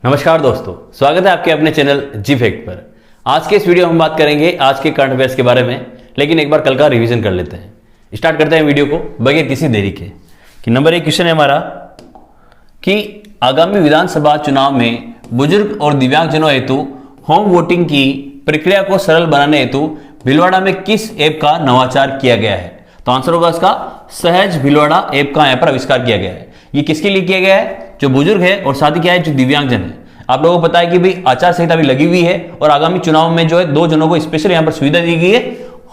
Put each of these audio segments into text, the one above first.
नमस्कार दोस्तों, स्वागत है आपके अपने चैनल जी फैक्ट पर। आज के इस वीडियो में हम बात करेंगे आज के करंट अफेयर्स के बारे में, लेकिन एक बार कल का रिवीजन कर लेते हैं। स्टार्ट करते हैं वीडियो को बगैर किसी देरी के। कि नंबर 1 क्वेश्चन है हमारा कि आगामी विधानसभा चुनाव में बुजुर्ग और दिव्यांगजनों हेतु होम वोटिंग की प्रक्रिया को सरल बनाने हेतु भीलवाड़ा में किस ऐप का नवाचार किया गया है? तो आंसर होगा इसका सहज भीलवाड़ा ऐप का यहाँ पर आविष्कार किया गया है। ये किसके लिए किया गया है? जो बुजुर्ग है और साथ ही क्या है जो दिव्यांगजन है। आप लोगों को पता है कि भाई आचार संहिता अभी लगी हुई है और आगामी चुनाव में जो है 2 जनों को स्पेशल यहाँ पर सुविधा दी गई है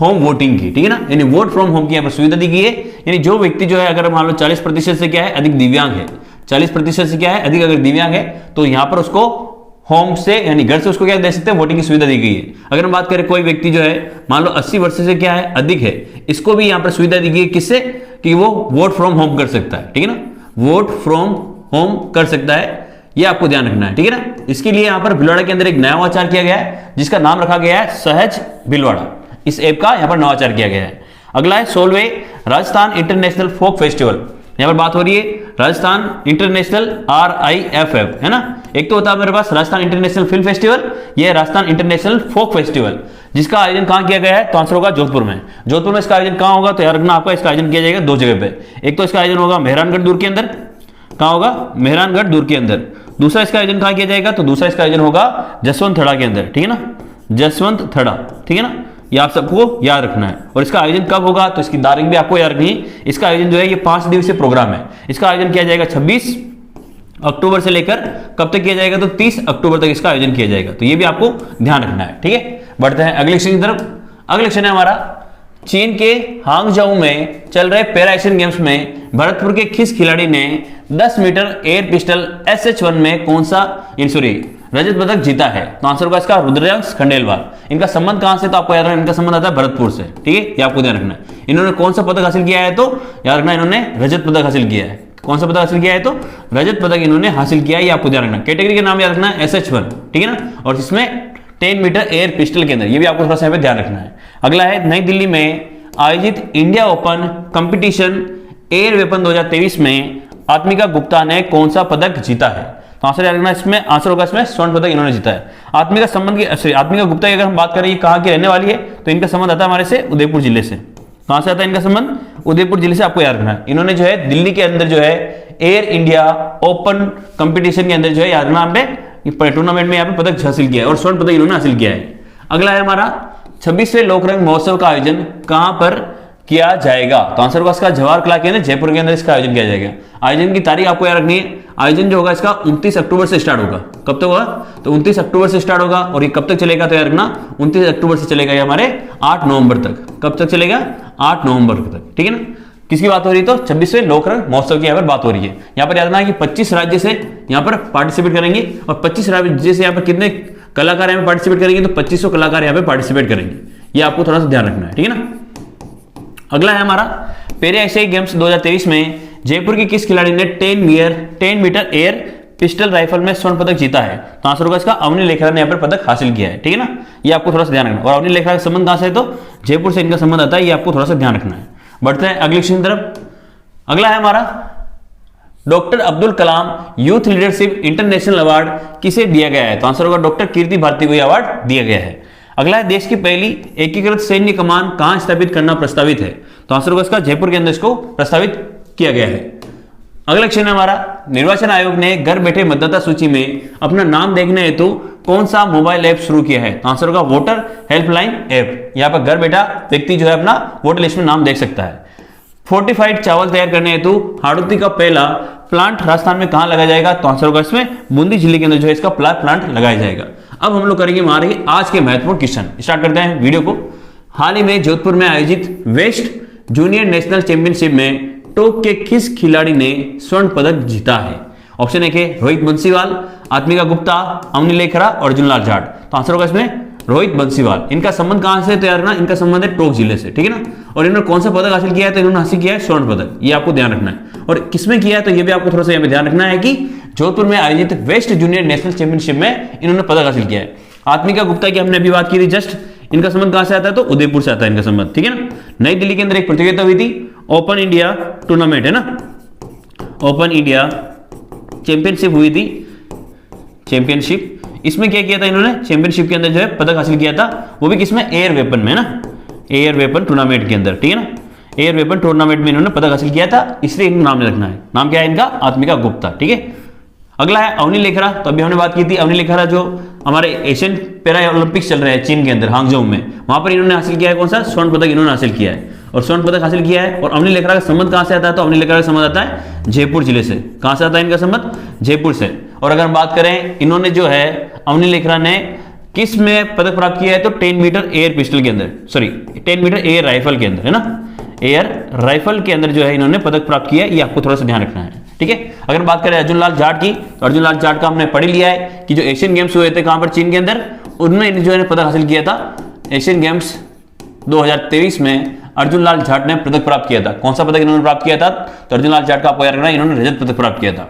होम वोटिंग की, ठीक है ना, यानी वोट फ्रॉम होम की यहाँ पर सुविधा दी गई है। यानी जो व्यक्ति जो है अगर मान लो 40% से क्या है अधिक दिव्यांग है, 40% से क्या है अधिक अगर दिव्यांग है तो यहाँ पर उसको होम से यानी घर से उसको क्या दे सकते हैं वोटिंग की सुविधा दी गई है। अगर हम बात करें कोई व्यक्ति जो है मान लो 80 वर्ष से क्या है अधिक है, इसको भी यहाँ पर सुविधा दी गई है किससे कि वो वोट फ्रॉम होम कर सकता है, ठीक है ना, वोट फ्रॉम होम कर सकता है। ये आपको ध्यान रखना है, ठीक है ना। इसके लिए यहाँ पर भीलवाड़ा के अंदर एक नया नवाचार किया गया है जिसका नाम रखा गया है सहज भीलवाड़ा। इस ऐप का यहाँ पर नवाचार किया गया है। अगला है 16वें राजस्थान इंटरनेशनल फोक फेस्टिवल। यहाँ पर बात हो रही है राजस्थान इंटरनेशनल RIFF, है ना। एक तो होता है मेरे पास राजस्थान इंटरनेशनल फिल्म फेस्टिवल, यह राजस्थान इंटरनेशनल फोक फेस्टिवल, जिसका आयोजन कहां किया गया है? तो आंसर होगा जोधपुर में। जोधपुर में इसका आयोजन कहां होगा? तो यार रखना आपका इसका आयोजन किया जाएगा 2 जगह पे। एक तो इसका आयोजन होगा मेहरानगढ़ दूर के अंदर, कहां होगा? मेहरानगढ़ दूर के अंदर। दूसरा इसका आयोजन कहां किया जाएगा? तो दूसरा इसका आयोजन होगा जसवंत थड़ा के अंदर, ठीक है ना, जसवंत थड़ा, ठीक है ना। ये आप सबको याद रखना है। और इसका आयोजन कब होगा? तो इसकी तारीख भी आपको याद रखनी है। इसका आयोजन जो है ये 5 दिवसीय प्रोग्राम है। इसका आयोजन किया जाएगा 26 अक्टूबर से लेकर कब तक किया जाएगा? तो 30 अक्टूबर तक इसका आयोजन किया जाएगा। तो ये भी आपको ध्यान रखना है, ठीक है। बढ़ते हैं अगले क्वेश्चन की तरफ। अगले क्वेश्चन है हमारा चीन के हांगझाऊ में चल रहे पैरा एशियन गेम्स में भरतपुर के किस खिलाड़ी ने 10 मीटर एयर पिस्टल SH1 में कौन सा रजत पदक जीता है? तो आंसर होगा इसका रुद्रांश खंडेलवाल। इनका संबंध कहां से? तो आपको याद रखना इनका संबंध आता है भरतपुर से, ठीक है, ये आपको ध्यान रखना है। इन्होंने कौन सा पदक हासिल किया है? तो याद रखना इन्होंने रजत पदक हासिल किया है। कौन सा पदक हासिल किया है? तो रजत पदक इन्होंने हासिल किया है, ये आपको ध्यान रखना। कैटेगरी का नाम याद रखना है SH1, ठीक है ना, और इसमें 10 मीटर एयर पिस्टल के अंदर, ये भी आपको थोड़ा सा यहाँ पे ध्यान रखना है। अगला है नई दिल्ली में आयोजित India open competition air weapon 2023 में आत्मिका गुप्ता ने कौन सा पदक जीता है? तो आंसर याद रखना इसमें आंसर होगा इसमें स्वर्ण पदक इन्होंने जीता है। आत्मिका संबंध की आत्मिका गुप्ता की अगर हम बात करें ये कहाँ की रहने वाली है? तो इनका संबंध आता है हमारे से उदयपुर जिले से। कहां से आता है इनका संबंध? उदयपुर जिले से, आपको याद रखना है। इन्होंने जो है दिल्ली के अंदर जो है एयर इंडिया ओपन कंपटीशन के अंदर जो है याद रखना हमने टूर्नामेंट में यहाँ पे पदक हासिल किया है और स्वर्ण पदक इन्होंने हासिल किया है। अगला है हमारा 26वें लोकरंग महोत्सव का आयोजन कहां पर किया जाएगा? तो आंसर होगा इसका जवाहर कला केंद्र जयपुर के अंदर इसका आयोजन किया जाएगा। आयोजन की तारीख आपको याद रखनी है। आयोजन जो होगा इसका 29 अक्टूबर से स्टार्ट होगा। कब तक होगा? तो 29 अक्टूबर से स्टार्ट होगा और ये कब तक चलेगा? तो याद रखना 29 अक्टूबर से चलेगा ये हमारे 8 नवंबर तक। कब तक चलेगा? 8 नवंबर तक, ठीक है ना। किसकी बात हो रही है? तो 26वें लोकरंग महोत्सव की यहाँ पर बात हो रही है। यहाँ पर याद रखना है कि 25 राज्य से यहाँ पर पार्टिसिपेट करेंगे और 25 राज्य से यहाँ पर कितने कलाकार यहाँ पे पार्टिसिपेट करेंगे? तो 2500 कलाकार यहाँ पे पार्टिसिपेट करेंगे। ये आपको थोड़ा सा ध्यान रखना है, ठीक है ना। अगला है हमारा पैरा एशियाई गेम्स 2023 में जयपुर के किस खिलाड़ी ने 10 मीटर एयर पिस्टल राइफल में स्वर्ण पदक जीता है? तो आंसर होगा इसका अवनी लेखरा ने यहाँ पर पदक हासिल किया है, ठीक है ना। ये आपको थोड़ा सा ध्यान रखना। और अवनी लेखरा का संबंध कहां से है? तो जयपुर से इनका संबंध आता है, ये आपको थोड़ा सा ध्यान रखना है। बढ़ते हैं अगले क्वेश्चन की तरफ। अगला है हमारा doctor Abdul Kalam youth leadership international award किसे दिया गया है? तो आंसर होगा डॉक्टर कीर्ति भारती को यह अवार्ड दिया गया है। अगला है देश की पहली एकीकृत सैन्य कमान कहां स्थापित करना प्रस्तावित है? तो आंसर होगा इसका जयपुर के अंदर इसको प्रस्तावित किया गया है। अगला क्वेश्चन है हमारा निर्वाचन आयोग ने घर बैठे मतदाता सूची में अपना नाम देखने हेतु कौन सा मोबाइल ऐप शुरू किया है? तो आंसर होगा वोटर हेल्पलाइन ऐप। यहाँ पर घर बैठा व्यक्ति जो है अपना वोटर लिस्ट में नाम देख सकता है। फोर्टिफाइड चावल तैयार करने हेतु हाड़ौती का पहला प्लांट राजस्थान में कहां लगाया जाएगा? तो आंसर होगा इसमें बूंदी जिले के अंदर जो है इसका प्लांट लगाया जाएगा। अब हम लोग करेंगे हमारे आज के महत्वपूर्ण क्वेश्चन। स्टार्ट करते हैं वीडियो को। हाल ही में जोधपुर में आयोजित वेस्ट जूनियर नेशनल चैंपियनशिप में टोक के किस खिलाड़ी ने स्वर्ण पदक जीता है? ऑप्शन एक है रोहित बंसीवाल, आत्मिका गुप्ता, अवनी लेखरा और अर्जुन लाल जाट। तो आंसर होगा इसमें रोहित बंसीवाल। इनका संबंध कहां से? तो यार ना इनका संबंध है टोक जिले से, ठीक है ना। और इन्होंने कौन सा पदक हासिल किया है? तो इन्होंने हासिल किया है स्वर्ण पदक। ये आपको ध्यान रखना है। और किसमें किया है? तो ये भी आपको थोड़ा सा यहाँ पे ध्यान रखना है कि जोधपुर में आयोजित वेस्ट जूनियर नेशनल चैंपियनशिप में इन्होंने पदक हासिल किया है। आत्मिका गुप्ता की हमने अभी बात की थी जस्ट, इनका संबंध कहां से आता है? तो उदयपुर से आता है इनका संबंध, ठीक है ना। नई दिल्ली के अंदर एक प्रतियोगिता हुई थी, ओपन इंडिया टूर्नामेंट, है ना, ओपन इंडिया चैंपियनशिप हुई थी चैंपियनशिप। इसमें क्या किया था इन्होंने, चैंपियनशिप के अंदर जो है पदक हासिल किया था, वो भी किसमें, एयर वेपन में ना, एयर वेपन टूर्नामेंट के अंदर, ठीक है ना, एयर वेपन टूर्नामेंट में इन्होंने पदक हासिल किया था, इसलिए इनको नाम रखना है। नाम क्या है इनका, आत्मिका गुप्ता, ठीक है। अगला है अवनी लेखरा। तो अभी हमने बात की थी अवनी लेखरा जो हमारे एशियन पैरा ओलंपिक्स चल रहे हैं चीन के अंदर, हांगझोउ में, वहां पर इन्होंने हासिल किया है कौन सा, स्वर्ण पदक इन्होंने हासिल किया है, और स्वर्ण पदक हासिल किया है। और अवनी लेखरा का संबंध कहां से आता है, तो अवनी लेखरा का संबंध आता है जयपुर जिले से। कहां से आता है इनका संबंध, जयपुर से। और अगर हम बात करें इन्होंने जो है अवनी लेखरा ने किस में पदक प्राप्त किया है, तो 10 मीटर एयर पिस्टल के अंदर, सॉरी 10 मीटर एयर राइफल के अंदर, है ना, एयर राइफल के अंदर जो है इन्होंने पदक प्राप्त किया है, ये आपको थोड़ा सा ध्यान रखना है, ठीक है। अगर बात करें अर्जुन लाल जाट की, तो अर्जुन लाल जाट का हमने पढ़ लिया है कि जो एशियन गेम्स हुए थे कहां पर, चीन के अंदर, उनमें जो है पदक हासिल किया था। एशियन गेम्स 2023 में अर्जुन लाल जाट ने पदक प्राप्त किया था। कौन सा पदक इन्होंने प्राप्त किया था, तो अर्जुन लाल जाट का आपको याद रखना है, इन्होंने रजत पदक प्राप्त किया था।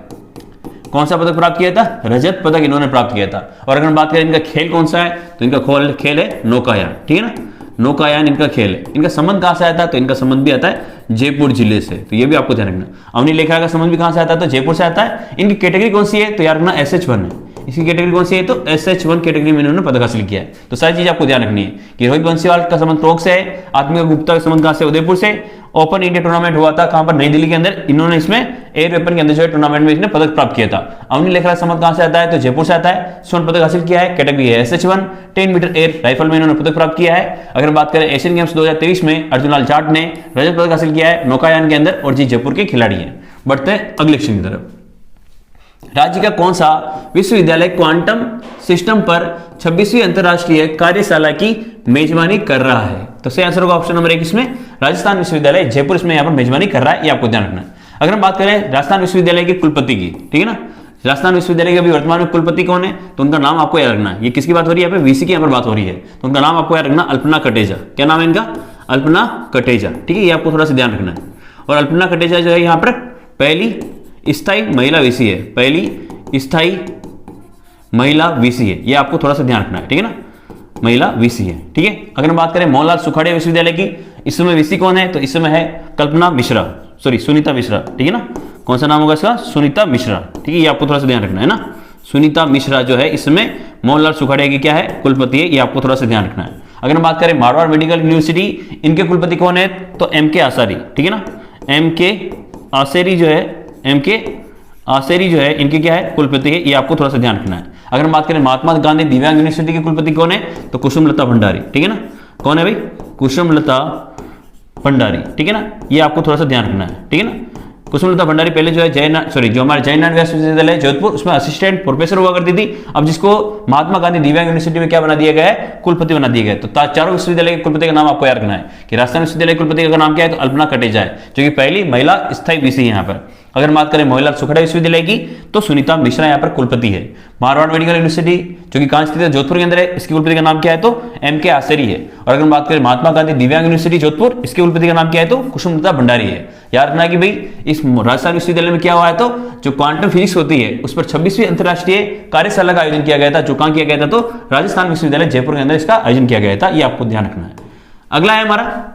कौन सा पदक प्राप्त किया था, रजत पदक इन्होंने प्राप्त किया था। और अगर हम बात करें इनका खेल कौन सा है, तो इनका खेल है नौकायान, ठीक है ना, नौकायान इनका खेल है। इनका संबंध कहां से आता है, तो इनका संबंध भी आता है जयपुर जिले से, तो ये भी आपको ध्यान रखना। अवनी लेखरा का संबंध भी कहां से आता है, तो जयपुर से आता है। इनकी कैटेगरी कौन सी है, तो याद रखना SH1 है। इसकी कैटेगरी कौन सी है, तो SH1 कैटेगरी में इन्होंने पदक हासिल किया है। तो सारी चीज आपको ध्यान रखनी है कि रोहित बंसीवाल का संबंध टोंक से है, आत्मिका गुप्ता का संबंध कहां से, उदयपुर से। ओपन इंडिया टूर्नामेंट हुआ था कहां पर, नई दिल्ली के अंदर, इन्होंने इसमें एयर वेपन के अंदर जो है टूर्नामेंट में इसने पदक प्राप्त किया था। अवनी लेखरा का संबंध कहां से आता है, तो जयपुर से आता है। स्वर्ण पदक हासिल किया है, कैटेगरी है SH1, 10 मीटर एयर राइफल में इन्होंने पदक प्राप्त किया है। अगर बात करें एशियन गेम्स 2023 में अर्जुन लाल जाट ने रजत पदक हासिल किया है नौकायान के अंदर, और जी जयपुर के खिलाड़ी हैं। बढ़ते हैं अगले क्वेश्चन की तरफ। राज्य का कौन सा विश्वविद्यालय क्वांटम सिस्टम पर 26वीं अंतरराष्ट्रीय कार्यशाला की मेजबानी कर रहा है, तो सही आंसर होगा ऑप्शन नंबर 1 इसमें, राजस्थान विश्वविद्यालय जयपुर इसमें यहां पर मेजबानी कर रहा है, ये आपको ध्यान रखना है। अगर हम बात करें राजस्थान विश्वविद्यालय के कुलपति की, ठीक है ना, राजस्थान विश्वविद्यालय के अभी वर्तमान में कुलपति कौन है, तो उनका नाम आपको याद रखना है। ये किसकी बात हो रही है, यहाँ पे VC की यहाँ पर बात हो रही है, तो उनका नाम आपको याद रखना, अल्पना कटेजा। क्या नाम है इनका, अल्पना कटेजा, ठीक है, ये आपको थोड़ा सा ध्यान रखना है। और अल्पना कटेजा जो है यहाँ पर पहली स्थायी महिला VC है, पहली स्थायी महिला VC है, ये आपको थोड़ा सा ध्यान रखना है, ठीक है ना, महिला VC है, ठीक है। अगर हम बात करें मोहनलाल सुखाड़िया विश्वविद्यालय की, इस समय VC कौन है, तो इस समय है कल्पना मिश्रा, सॉरी सुनीता मिश्रा, ठीक है ना, कौन सा नाम होगा इसका, सुनीता मिश्रा, ठीक है, ये आपको थोड़ा सा ध्यान रखना है ना। सुनीता मिश्रा जो है इस समय मोहनलाल सुखाड़िया की क्या है, कुलपति है, ये आपको थोड़ा सा ध्यान रखना है। अगर हम बात करें मारवाड़ मेडिकल यूनिवर्सिटी, इनके कुलपति कौन है, तो MK आसारी, ठीक है ना, MK आसेरी जो है, MK आसेरी जो है इनके क्या है, कुलपति है, ये आपको थोड़ा सा ध्यान रखना है। अगर हम बात करें महात्मा गांधी दिव्यांग यूनिवर्सिटी के कुलपति कौन है, तो कुसुमलता भंडारी, ठीक है ना, कौन है भाई, कुसुमलता भंडारी, ठीक है ना, ये आपको थोड़ा सा ध्यान रखना है, ठीक है ना। कुसुमलता भंडारी पहले जो है जो हमारे जयनारायण व्यास विश्वविद्यालय जोधपुर, उसमें असिस्टेंट प्रोफेसर हुआ करती थी, अब जिसको महात्मा गांधी दिव्यांग यूनिवर्सिटी में क्या बना दिया गया है, कुलपति बना दिया गया है। तो चारों विश्वविद्यालय के कुलपति का नाम आपको याद रखना है कि राजस्थान विश्वविद्यालय कुलपति का नाम क्या है, तो अल्पना कटेजा है, जो कि पहली महिला स्थायी VC है यहाँ पर। अगर बात करें मोहनलाल सुखाड़िया विश्वविद्यालय की, तो सुनीता मिश्रा यहाँ पर कुलपति है। मारवाड़ मेडिकल यूनिवर्सिटी जो कि कहां स्थित है, जोधपुर के अंदर है, इसके कुलपति का नाम क्या है, तो MK आसेरी है। और अगर बात करें महात्मा गांधी दिव्यांग यूनिवर्सिटी जोधपुर, इसके कुलपति का नाम क्या है, तो कुसुमलता भंडारी है। याद रखना कि भाई इस राजस्थान विश्वविद्यालय में क्या हुआ है, तो जो क्वांटम फिजिक्स होती है उस पर 26वीं अंतरराष्ट्रीय कार्यशाला का आयोजन किया गया था, जो कहां किया गया था, तो राजस्थान विश्वविद्यालय जयपुर के अंदर इसका आयोजन किया गया था, ये आपको ध्यान रखना है। अगला है हमारा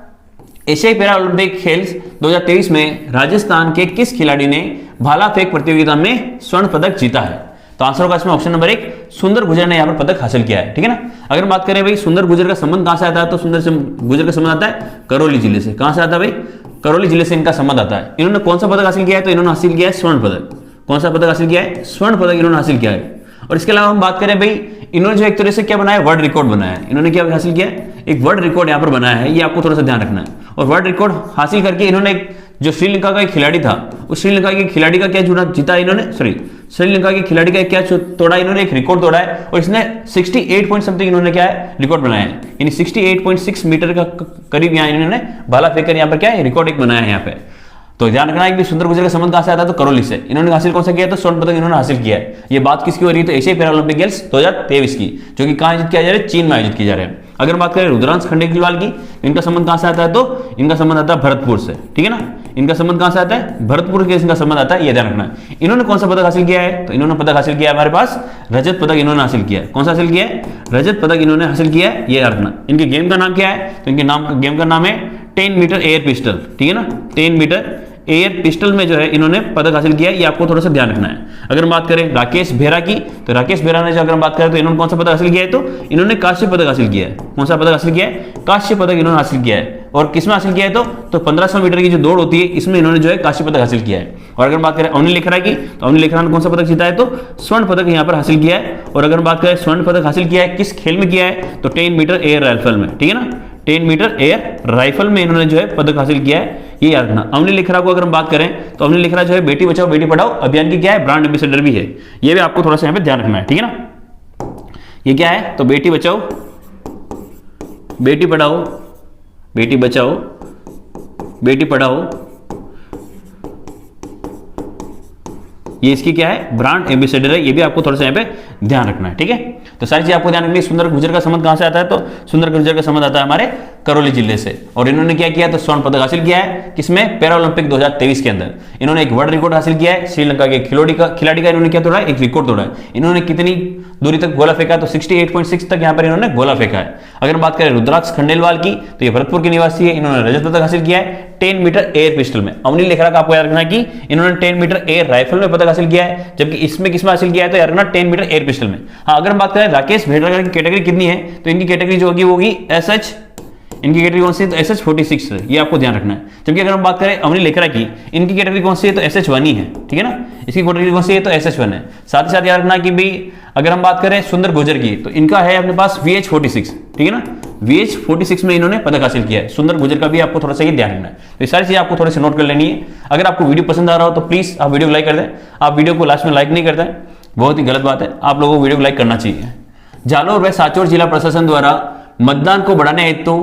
एशियाई पैरा ओलंपिक खेल 2023 में राजस्थान के किस खिलाड़ी ने भाला फेंक प्रतियोगिता में स्वर्ण पदक जीता है, तो आंसर होगा इसमें ऑप्शन नंबर 1, सुंदर गुर्जर ने यहाँ पर पदक हासिल किया है, ठीक है ना। अगर बात करें भाई सुंदर गुर्जर का संबंध कहां से आता है, तो सुंदर गुर्जर का संबंध आता है करौली जिले से। कहां से आता है भाई, करौली जिले से इनका संबंध आता है। इन्होंने कौन सा पदक हासिल किया है, तो इन्होंने हासिल किया है स्वर्ण पदक। कौन सा पदक हासिल किया है, स्वर्ण पदक इन्होंने हासिल किया है। और इसके अलावा हम बात करें भाई, इन्होंने जो एक तरह से क्या बनाया, वर्ल्ड रिकॉर्ड बनाया है। इन्होंने क्या हासिल किया है, एक वर्ल्ड रिकॉर्ड यहाँ पर बनाया है, ये आपको थोड़ा सा ध्यान रखना है। और वर्ल्ड रिकॉर्ड हासिल करके इन्होंने जो श्रीलंका का एक खिलाड़ी था, उस श्रीलंका के खिलाड़ी का क्या जीता इन्होंने, श्रीलंका के खिलाड़ी का क्या तोड़ा इन्होंने, एक रिकॉर्ड तोड़ा है। और इसने 68 पॉइंट समथिंग इन्होंने क्या है, रिकॉर्ड बनाया है, यानी 68.6 मीटर का करीब यहाँ इन्होंने भाला फेंकर यहाँ पर क्या है, रिकॉर्ड एक बनाया है यहाँ पे। तो ध्यान रखना है कि सुंदर गुर्जर का संबंध कहां से आता है, तो करौली से। इन्होंने हासिल कौन सा किया, तो स्वर्ण पदक इन्होंने हासिल किया है। ये बात किसकी हो रही है, तो एशियाई पैरा ओलंपिक गेम्स 2023 की, जो कि कहां आयोजित किया जा रहा है, चीन में आयोजित किया जा रहा है। अगर बात करें रुद्रांश खंडेलवाल की, इनका संबंध कहां से आता है, तो इनका संबंध आता है भरतपुर से, ठीक है ना। इनका संबंध कहां से आता है, भरतपुर के इनका संबंध आता है, ये ध्यान रखना है। इन्होंने कौन सा पदक हासिल किया है, तो इन्होंने पदक हासिल किया है हमारे पास रजत पदक इन्होंने हासिल किया है। कौन सा हासिल किया है, रजत पदक इन्होंने हासिल किया है, ये रखना। इनके गेम का नाम क्या है, तो इनके गेम का नाम है 10 मीटर एयर पिस्टल, ठीक है ना, 10 मीटर एयर पिस्टल में जो है इन्होंने पदक हासिल किया है, ये आपको थोड़ा सा ध्यान रखना है। अगर हम बात करें राकेश बेहरा की, तो राकेश बेहरा ने जो अगर हम बात करें तो इन्होंने कौन सा पदक हासिल किया है, तो इन्होंने कांस्य पदक हासिल किया है। कौन सा पदक हासिल किया है? कांस्य पदक इन्होंने हासिल किया है। और किसमें हासिल किया है? तो 1500 मीटर की जो दौड़ होती है इसमें इन्होंने जो है कांस्य पदक हासिल किया है। और अगर बात करें अवनी लेखरा की, तो अवनी लेखरा ने कौन सा पदक जीता है? तो स्वर्ण पदक यहाँ पर हासिल किया है। और अगर बात करें स्वर्ण पदक हासिल किया है किस खेल में किया है, तो 10 मीटर एयर राइफल में, ठीक है ना, 10 मीटर एयर राइफल में इन्होंने जो है पदक हासिल किया है, ये याद रखना। अवनी लेखरा को अगर हम बात करें तो अवनी लेखरा जो है बेटी बचाओ बेटी पढ़ाओ अभियान की क्या है? ब्रांड एम्बेसडर भी है। ये भी आपको थोड़ा सा यहाँ पे ध्यान रखना है, ठीक है ना। ये क्या है? तो बेटी बचाओ बेटी पढ़ाओ, बेटी बचाओ बेटी पढ़ाओ, ये इसकी क्या है? ब्रांड एम्बेसडर है। ये भी आपको थोड़ा सा यहाँ पे ध्यान रखना है, ठीक है। तो सारी चीज आपको ध्यान रखनी है। सुंदर गुर्जर का संबंध कहां से आता है? तो सुंदर गुर्जर का संबंध आता है हमारे करौली जिले से। और इन्होंने क्या किया? तो स्वर्ण पदक हासिल किया है किसमें? पैरा ओलंपिक 2023 के अंदर इन्होंने एक वर्ल्ड रिकॉर्ड हासिल किया है। श्रीलंका के खिलाड़ी का इन्होंने क्या तोड़ा है? एक रिकॉर्ड तोड़ा है। इन्होंने कितनी दूरी तक गोला फेंका? तो 68.6 तक यहाँ पर इन्होंने गोला फेंका है। अगर बात करें रुद्राक्ष खंडेलवाल की, तो ये भरतपुर के निवासी है। इन्होंने रजत पदक हासिल किया है 10 मीटर एयर पिस्टल में। अवनी लेखरा का आपको याद रखना कि इन्होंने 10 मीटर एयर राइफल में पदक हासिल किया है, जबकि इसमें किसमें हासिल किया है? तो याद रखना 10 मीटर एयर पिस्टल में। हाँ, अगर हम बात करें राकेश भेड़रा की कैटेगरी कितनी है, तो इनकी कैटेगरी जो होगी वो होगी SH, इनकी कैटेगरी कौन सी है? तो SH46 है, ये आपको ध्यान रखना है। जबकि अगर हम बात करें अवनी लेखरा की, इनकी कैटेगरी कौन सी है? तो SH1 ही है, ठीक है ना, इसकी कैटेगरी कौन सी है? तो SH1 है। साथ ही साथ याद रखना कि भाई अगर हम बात करें सुंदर गुर्जर की, तो इनका है अपने पास VH46, ठीक है ना, VH46 में इन्होंने पदक हासिल किया है। सुंदर गुर्जर का भी आपको थोड़ा सा ये ध्यान रखना है। तो ये सारी चीजें आपको थोड़ी सी नोट कर लेनी है। अगर आपको वीडियो पसंद आ रहा हो तो प्लीज आप वीडियो को लाइक कर दें। आप वीडियो को लास्ट में लाइक नहीं करते हैं, बहुत ही गलत बात है। आप लोगों को वीडियो को लाइक करना चाहिए। जालोर व सांचौर जिला प्रशासन द्वारा मतदान को बढ़ाने हेतु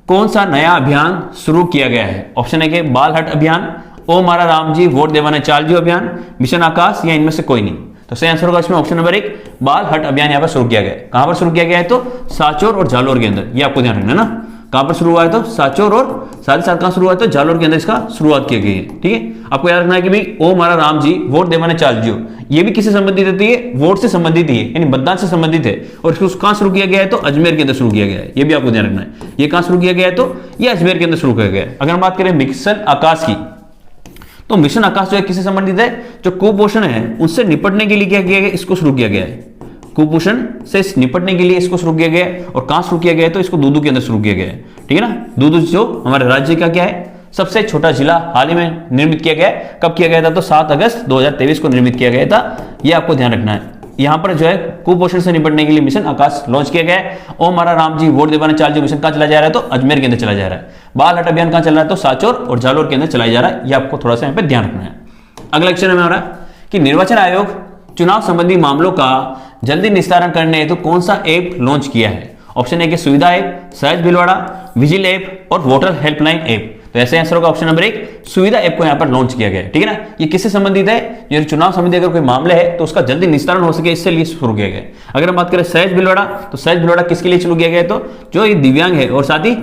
कौन सा नया अभियान शुरू किया गया है? ऑप्शन है कि बाल हट अभियान, ओ मारा राम जी वोट देवाने चालजियो अभियान, मिशन आकाश, या इनमें से कोई नहीं। तो सही आंसर होगा इसमें ऑप्शन नंबर 1, बाल हट अभियान यहाँ पर शुरू किया गया है। कहां पर शुरू किया गया है? तो सांचौर और जालोर के अंदर। ये आपको ध्यान रखना है ना, कहां पर शुरू हुआ है? तो सांचौर, और साथ ही साथ कहां शुरू हुआ है? तो जालोर के अंदर इसका शुरुआत की गई है, ठीक है। आपको याद रखना है कि भाई ओ मारा राम जी वोट देवाने चालजियो, ये भी किससे संबंधित होती है? वोट से संबंधित है, यानी मतदान से संबंधित है। और इसको कहां शुरू किया गया है? तो अजमेर के अंदर शुरू किया गया है। ये भी आपको ध्यान रखना है। ये कहां शुरू किया गया है? तो ये अजमेर के अंदर शुरू किया गया है। अगर हम बात करें मिशन आकाश की, तो मिशन आकाश जो है किससे संबंधित है? जो कुपोषण है उनसे निपटने के लिए क्या किया गया? इसको शुरू किया गया है। कुपोषण से निपटने के लिए इसको शुरू किया गया है। और कहां शुरू किया गया है? तो इसको दूदू के अंदर शुरू किया गया है, ठीक है ना। दूदू जो हमारे राज्य का क्या है? सबसे छोटा जिला हाल ही में निर्मित किया गया है। कब किया गया था? तो 7 अगस्त 2023 को निर्मित किया गया था। यह आपको ध्यान रखना है। यहां पर जो है कुपोषण से निपटने के लिए मिशन आकाश लॉन्च किया गया है। ओ मारा राम जी वोट देवाने चालजियो मिशन कहां चला जा रहा है? तो अजमेर के अंदर चला जा रहा है। बाल हट अभियान कहां चल रहा है? तो सांचौर और जालोर के अंदर चलाया जा रहा है। यह आपको थोड़ा सा यहाँ पे ध्यान रखना है। अगला क्वेश्चन है हमारा कि निर्वाचन आयोग चुनाव संबंधी मामलों का जल्दी निस्तारण करने हेतु कौन सा ऐप लॉन्च किया है? ऑप्शन है कि सुविधा ऐप, सहज भीलवाड़ा, विजिल ऐप और वोटर हेल्पलाइन ऐप। तो ऐसे आंसर होगा ऑप्शन नंबर 1, सुविधा ऐप को यहां पर लॉन्च किया गया है, ठीक है ना। ये किससे संबंधित है? ये चुनाव संबंधी अगर कोई मामले है तो उसका जल्दी निस्तारण हो सके, इससे लिए शुरू किया गया है। अगर हम बात करें सहज भीलवाड़ा, तो सहज भीलवाड़ा किसके लिए शुरू किया गया है? तो जो ये दिव्यांग है और साथ ही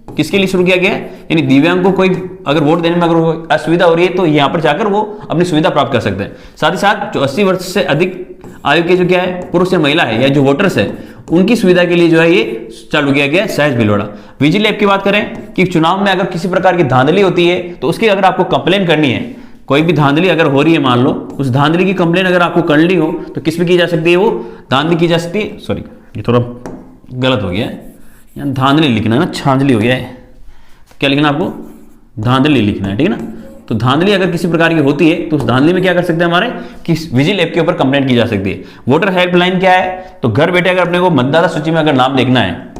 किसके लिए शुरू किया गया है? यानी दिव्यांग को कोई अगर वोट देने में अगर असुविधा हो रही है तो यहाँ पर जाकर वो अपनी सुविधा प्राप्त कर सकते हैं। साथ ही साथ जो 80 वर्ष से अधिक आयु के जो क्या है पुरुष या महिला है या जो वोटर्स है उनकी सुविधा के लिए जो है ये चालू किया गया सहज भीलवाड़ा। विजिल ऐप की बात करें कि चुनाव में अगर किसी प्रकार की धांधली होती है तो उसकी अगर आपको कंप्लेन करनी है, कोई भी धांधली अगर हो रही है मान लो, उस धांधली की कंप्लेन अगर आपको करनी हो तो किस पे की जा सकती है? वो धांधली की जा सकती है, सॉरी ये थोड़ा गलत हो गया है, यहाँ धांधली लिखना है ना, छांधली हो गया है। क्या लिखना है आपको? धांधली लिखना है, ठीक है ना। तो धांधली अगर किसी प्रकार की होती है तो उस धांधली में क्या कर सकते हैं हमारे कि विजिल ऐप के ऊपर कंप्लेंट की जा सकती है। वोटर हेल्पलाइन क्या है? तो घर बैठे अगर अपने को मतदाता सूची में अगर नाम देखना है,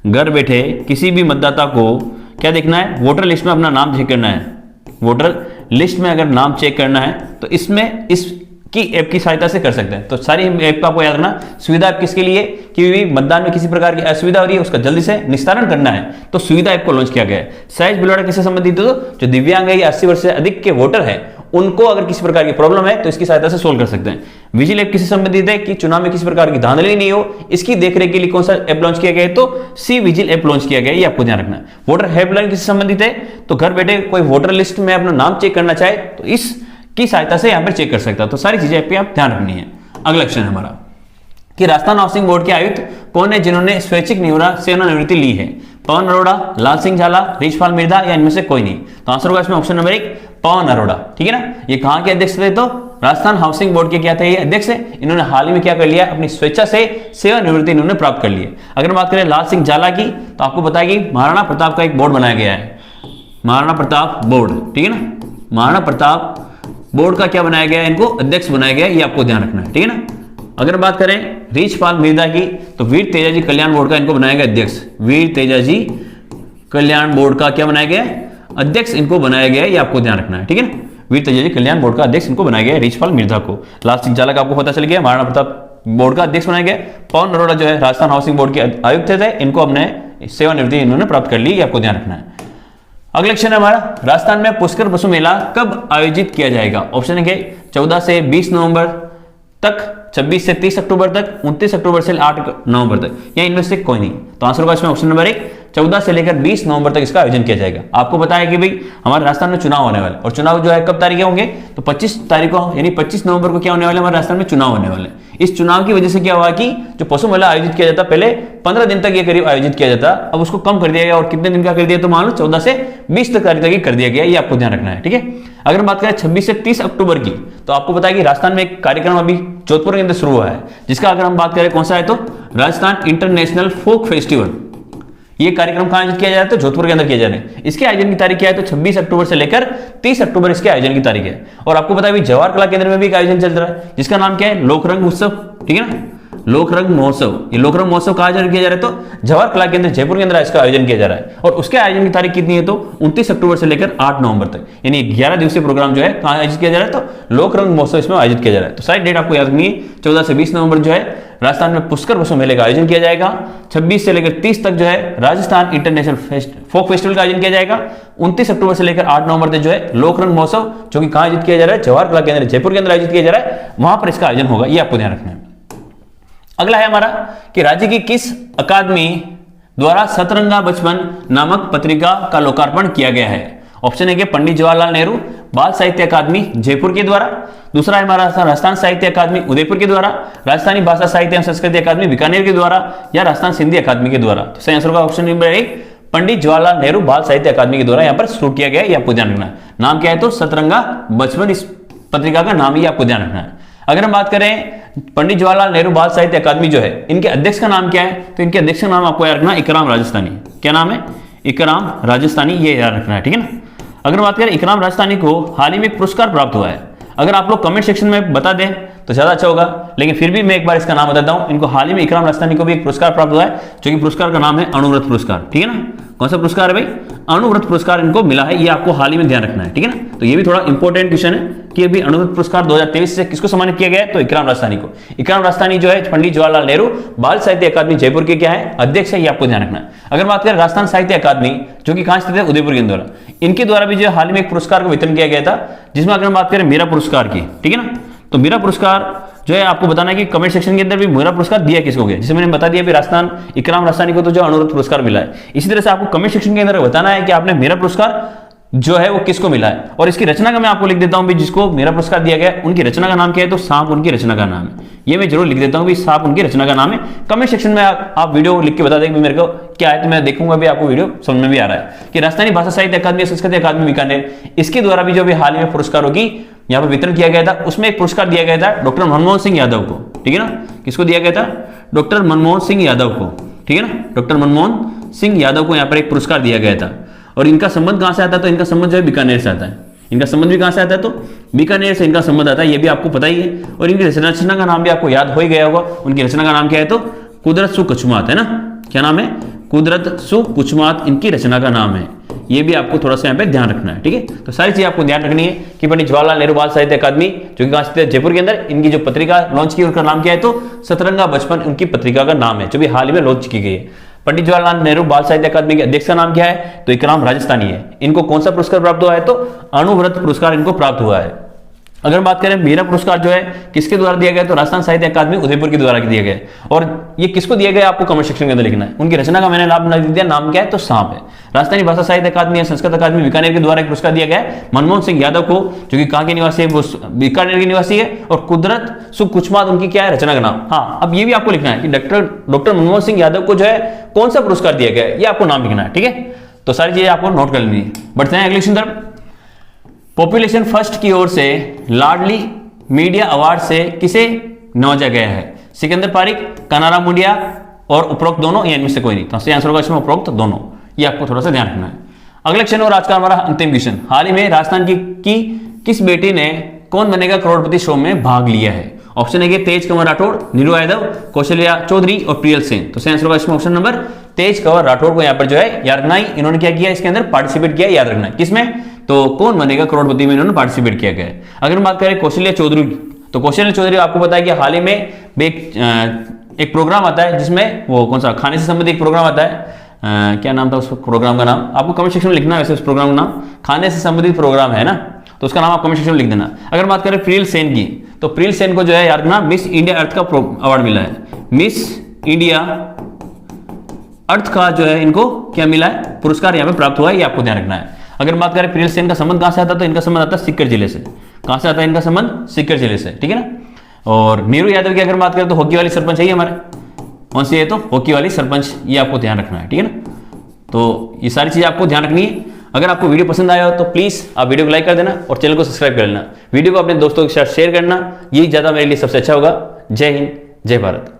घर बैठे किसी भी मतदाता को क्या देखना है? वोटर लिस्ट में अपना नाम चेक करना है। वोटर लिस्ट में अगर नाम चेक करना है तो इसमें इसकी ऐप की सहायता से कर सकते हैं। तो सारी ऐप का आपको याद रखना, सुविधा ऐप किसके लिए? कि मतदान में किसी प्रकार की असुविधा हो रही है उसका जल्दी से निस्तारण करना है, तो सुविधा ऐप को लॉन्च किया गया है। सहज भीलवाड़ा किससे संबंधित है? तो जो दिव्यांग है या 80 वर्ष से अधिक के वोटर है उनको अगर किसी प्रकार की प्रॉब्लम है तो इसकी सहायता से सोल्व कर सकते हैं। विजिल ऐप किससे संबंधित है? कि चुनाव में किसी प्रकार की धांधली नहीं हो, इसकी देखरेख के लिए कौन सा ऐप लॉन्च किया गया है? तो सी विजिल ऐप लॉन्च किया गया है, ये आपको ध्यान रखना है। वोटर हेल्पलाइन किससे संबंधित है? तो घर बैठे कोई वोटर लिस्ट में अपना नाम चेक करना चाहे तो इसकी सहायता से यहां पर चेक कर सकता है। तो सारी चीजें पे आप ध्यान रखनी है। अगला क्वेश्चन है हमारा कि राजस्थान हाउसिंग बोर्ड के आयुक्त कौन है जिन्होंने स्वैच्छिक सेवानिवृत्ति ली है? पवन अरोड़ा, लाल सिंह झाला, रिचपाल मिर्धा या इनमें से कोई नहीं। तो आंसर होगा इसमें ऑप्शन नंबर 1, पवन अरोड़ा, ठीक है ना। ये कहां के अध्यक्ष थे? तो राजस्थान हाउसिंग बोर्ड के क्या थे? ये अध्यक्ष है। इन्होंने हाल ही में क्या कर लिया? अपनी स्वेच्छा से सेवानिवृत्ति इन्होंने प्राप्त कर ली है। अगर बात करें लाल सिंह झाला की, तो आपको पता है कि महाराणा प्रताप का एक बोर्ड बनाया गया है, महाराणा प्रताप बोर्ड, ठीक है ना। महाराणा प्रताप बोर्ड का क्या बनाया गया है? इनको अध्यक्ष बनाया गया है, ये आपको ध्यान रखना है, ठीक है ना। अगर बात करें रीछपाल मिर्धा की, तो वीर तेजाजी कल्याण बोर्ड का इनको बनाया गया अध्यक्ष। वीर तेजाजी कल्याण बोर्ड का क्या बनाया गया? अध्यक्ष इनको बनाया गया है, ये आपको ध्यान रखना है, ठीक है ना। वीर तेजाजी कल्याण बोर्ड का अध्यक्ष इनको बनाया गया है, रीछपाल मिर्धा को। लाल सिंह झाला का आपको पता चल गया, महाराणा प्रताप बोर्ड का अध्यक्ष बनाया गया। पवन अरोड़ा जो है राजस्थान हाउसिंग बोर्ड के आयुक्त थे, इनको अपने सेवानिवृत्ति इन्होंने प्राप्त कर ली, ये आपको ध्यान रखना है। अगला क्वेश्चन है हमारा, राजस्थान में पुष्कर पशु मेला कब आयोजित किया जाएगा? ऑप्शन है 14 से 20 नवंबर तक, 26 से 30 अक्टूबर तक, 29 अक्टूबर से 8 नवंबर तक, या इनमें से कोई नहीं। तो आंसर होगा इसमें ऑप्शन नंबर 1, 14 से लेकर 20 नवंबर तक इसका आयोजन किया जाएगा। आपको पता है कि भाई हमारे राजस्थान में चुनाव होने वाले, और चुनाव जो है कब तारीख होंगे? तो 25 तारीख को, यानी 25 नवंबर को क्या होने वाले? हमारे राजस्थान में चुनाव होने वाले। इस चुनाव की वजह से क्या हुआ कि जो पशु मेला आयोजित किया जाता, पहले 15 दिन तक ये करीब आयोजित किया जाता, अब उसको कम कर दिया गया। और कितने दिन का कर दिया? तो मान लो 14 से 20 तारीख तक कर दिया गया, ये आपको ध्यान रखना है, ठीक है। अगर बात करें 26 से 30 अक्टूबर की, तो आपको पता है कि राजस्थान में एक कार्यक्रम अभी जोधपुर के अंदर शुरू हुआ है, जिसका अगर हम बात करें कौन सा है, तो राजस्थान इंटरनेशनल फोक फेस्टिवल। ये कार्यक्रम कहां आयोजित किया जा रहा है? तो जोधपुर के अंदर किया जा रहा है। इसके आयोजन की तारीख क्या है? तो 26 अक्टूबर से लेकर 30 अक्टूबर इसके आयोजन की तारीख है। और आपको पता है जवाहर कला केंद्र में भी एक आयोजन चल रहा है, जिसका नाम क्या है? लोकरंग उत्सव, ठीक है ना। लोकरंग महोत्सव, ये लोकरंग महोत्सव कहां आयोजन किया जा रहा है? तो जवाहर कला केंद्र जयपुर के अंदर इसका आयोजन किया जा रहा है। और उसके आयोजन की तारीख कितनी है? तो 29 अक्टूबर से लेकर 8 नवंबर तक, यानी 11 दिवसीय प्रोग्राम जो है कहां आयोजित किया जा रहा है? तो लोकरंग महोत्सव इसमें आयोजित किया जा रहा है। तो सारी डेट आपको याद रखनी है। 14 से 20 नवंबर जो है राजस्थान में पुष्कर पशु मेले का आयोजन किया जाएगा। 26 से लेकर 30 तक जो है राजस्थान इंटरनेशनल फोक फेस्टिवल का आयोजन किया जाएगा। 29 अक्टूबर से लेकर 8 नवंबर तक जो है लोकरंग महोत्सव, जो कि कहां आयोजित किया जा रहा है? जवाहर कला केंद्र जयपुर के अंदर आयोजित किया जा रहा है, वहां पर इसका आयोजन होगा, ये आपको ध्यान रखना है। अगला है हमारा कि राज्य की किस अकादमी द्वारा सतरंगा बचपन नामक पत्रिका का लोकार्पण किया गया है? ऑप्शन है कि पंडित जवाहरलाल नेहरू बाल साहित्य अकादमी जयपुर के द्वारा, दूसरा है हमारा राजस्थान साहित्य अकादमी उदयपुर के द्वारा, राजस्थानी भाषा साहित्य एवं संस्कृति अकादमी बीकानेर के द्वारा, या राजस्थान सिंधी अकादमी के द्वारा। तो सही आंसर होगा ऑप्शन नंबर 1, पंडित जवाहरलाल नेहरू बाल साहित्य अकादमी के द्वारा यहां पर शुरू किया गया है, ये आपको ध्यान रखना है। नाम क्या है? तो सतरंगा बचपन इस पत्रिका का नाम ही आपको ध्यान रखना है। अगर हम बात करें पंडित जवाहरलाल नेहरू बाल साहित्य अकादमी जो है, इनके अध्यक्ष का नाम क्या है? तो इनके अध्यक्ष का नाम आपको याद रखना है इकराम राजस्थानी। क्या नाम है? इकराम राजस्थानी, ये याद रखना है, ठीक है ना। अगर बात करें इकराम राजस्थानी को हाल ही में एक पुरस्कार प्राप्त हुआ है, अगर आप लोग कमेंट सेक्शन में बता दें तो ज्यादा अच्छा होगा, लेकिन फिर भी मैं एक बार इसका नाम बताता हूं। इनको हाल ही में इकराम राजस्थानी को भी एक पुरस्कार प्राप्त हुआ है, जो कि पुरस्कार का नाम है अणुव्रत पुरस्कार, ठीक है ना। कौन सा पुरस्कार है भाई? अणुव्रत पुरस्कार इनको मिला है, ये आपको हाल ही में ध्यान रखना है, ठीक है ना। तो ये भी थोड़ा इंपॉर्टेंट क्वेश्चन है कि अभी अणुव्रत पुरस्कार 2023 से किसको सम्मानित किया गया है? तो इकराम राजस्थानी को। इकराम राजस्थानी जो है पंडित जवाहरलाल नेहरू बाल साहित्य अकादमी जयपुर के क्या है? अध्यक्ष है, ये आपको ध्यान रखना है। अगर बात करें राजस्थान साहित्य अकादमी, जो कि कहां स्थित है? उदयपुर के द्वारा, इनके द्वारा भी जो हाल ही में एक पुरस्कार का वितरण किया गया था, जिसमें अगर हम बात करें मेरा पुरस्कार की, ठीक है ना। तो मेरा पुरस्कार जो है आपको बताना है कि कमेंट सेक्शन के अंदर भी मेरा पुरस्कार दिया किसको गया, जिसे मैंने बता दिया भी राजस्थान इकराम राजस्थानी को तो जो अणुव्रत पुरस्कार मिला है। इसी तरह से आपको कमेंट सेक्शन के अंदर बताना है कि आपने मेरा पुरस्कार जो है वो किसको मिला है, और इसकी रचना का मैं आपको लिख देता हूं भी, जिसको मेरा पुरस्कार दिया गया उनकी रचना का नाम क्या है? तो सांप उनकी रचना का नाम है, ये मैं जरूर लिख देता हूं भी सांप उनकी रचना का नाम है। कमेंट सेक्शन में आप वीडियो लिख के बता दें मेरे को क्या है, तो मैं देखूंगा भी आपको वीडियो समझ में भी आ रहा है कि राजस्थानी भाषा साहित्य अकादमी संस्कृति अकादमी बीकानेर, इसके द्वारा भी जो भी हाल ही में पुरस्कारों की यहाँ पर वितरण किया गया था, उसमें एक पुरस्कार दिया गया था डॉक्टर मनमोहन सिंह यादव को, ठीक है ना। किसको दिया गया था? डॉक्टर मनमोहन सिंह यादव को, ठीक है ना। डॉक्टर मनमोहन सिंह यादव को यहाँ पर एक पुरस्कार दिया गया था। और इनका संबंध कहां से आता है? तो इनका संबंध जो है बीकानेर से आता है। इनका संबंध भी कहां से आता है? तो बीकानेर से इनका संबंध आता है, ये भी आपको पता ही है। और इनकी रचना का नाम भी आपको याद हो ही गया होगा। उनकी रचना का नाम क्या है? तो कुदरत सु कुचमात, है ना। क्या नाम है? कुदरत सु कुचमात इनकी रचना का नाम है, ये भी आपको थोड़ा सा यहाँ पे ध्यान रखना है, ठीक है। तो सारी चीजें आपको ध्यान रखनी है कि पंडित जवाहरलाल नेहरू बाल साहित्य अकादमी, जो कि कहां स्थित है? जयपुर के अंदर, इनकी जो पत्रिका लॉन्च की उनका नाम क्या है? तो सतरंगा बचपन उनकी पत्रिका का नाम है, जो भी हाल ही में लॉन्च की गई है। पंडित जवाहरलाल नेहरू बाल साहित्य अकादमी के अध्यक्ष का नाम क्या है? तो इकराम राजस्थानी है। इनको कौन सा पुरस्कार प्राप्त हुआ है? तो अणुव्रत पुरस्कार इनको प्राप्त हुआ है। अगर बात करें मेरा पुरस्कार जो है किसके द्वारा दिया गया? तो राजस्थान साहित्य अकादमी उदयपुर के द्वारा दिया गया। और ये किसको दिया गया आपको कमेंट सेक्शन के अंदर लिखना है। उनकी रचना का मैंने नाम लिख दिया, नाम क्या है? तो सांप है। राजस्थानी भाषा साहित्य अकादमी या संस्कृत अकादमी बीकानेर के द्वारा एक पुरस्कार दिया गया है मनमोहन सिंह यादव को, जो कि कहां के निवासी है? वो बीकानेर के निवासी है। और कुदरत सु कुचमात उनकी क्या है? रचना का नाम। हाँ, अब ये भी आपको लिखना है कि डॉक्टर मनमोहन सिंह यादव को जो है कौन सा पुरस्कार दिया गया है, ये आपको नाम लिखना है, ठीक है। तो सारी चीजें आपको नोट कर लेनी है। बढ़ते हैं अगले क्वेश्चन तरफ। पॉपुलेशन फर्स्ट की ओर से लाडली मीडिया अवार्ड से किसे नवाजा गया है? सिकंदर पारिक, कानाराम मुंडिया और उपरोक्त दोनों, या इनमें से कोई नहीं। तो आंसर होगा इसमें उपरोक्त दोनों। ये आपको थोड़ा सा ध्यान रखना है। अगला क्वेश्चन और आज का हमारा अंतिम क्वेश्चन, हाल ही में राजस्थान की किस बेटी ने कौन बनेगा करोड़पति शो में भाग लिया है? ऑप्शन है तेज कंवर राठौड़, नीरू यादव, कौशल्या चौधरी और प्रियल सेन। तो आंसर होगा इसमें ऑप्शन नंबर तेज कंवर राठौड़ को यहाँ पर जो है याद रखना ही, इन्होंने क्या किया इसके अंदर पार्टिसिपेट किया, याद रखना है किसमें? तो कौन बनेगा करोड़पति में इन्होंने पार्टिसिपेट किया गया है। अगर हम बात करें कौशल्या चौधरी, तो कौशल्या चौधरी आपको पता है कि हाल ही में एक प्रोग्राम आता है जिसमें वो कौन सा खाने से संबंधित एक प्रोग्राम आता है, क्या नाम था उस प्रोग्राम का नाम? आपको कमेंट सेक्शन में लिखना है वैसे उस प्रोग्राम का नाम, खाने से संबंधित प्रोग्राम है ना, तो उसका नाम आप कमेंट सेक्शन में लिख देना। अगर बात करें प्रियल सेन की, तो प्रियल सेन को जो है यार ना मिस इंडिया अर्थ का अवार्ड मिला है। मिस इंडिया अर्थ का जो है इनको क्या मिला है? पुरस्कार यहाँ पे प्राप्त हुआ है, ये आपको ध्यान रखना है। अगर बात करें प्रियल सेन का संबंध कहां से आता है, तो इनका संबंध आता है सीकर जिले से। कहां से आता है इनका संबंध? सीकर जिले से, ठीक है ना। और नीरू यादव की अगर बात करें तो हॉकी वाली सरपंच है हमारे, कौन सी है? तो हॉकी वाली सरपंच, ये आपको ध्यान रखना है, ठीक है ना। तो ये सारी चीजें आपको ध्यान रखनी है। अगर आपको वीडियो पसंद आया हो तो प्लीज आप वीडियो को लाइक कर देना और चैनल को सब्सक्राइब कर लेना। वीडियो को अपने दोस्तों के साथ शेयर करना, यही ज्यादा मेरे लिए सबसे अच्छा होगा। जय हिंद, जय भारत।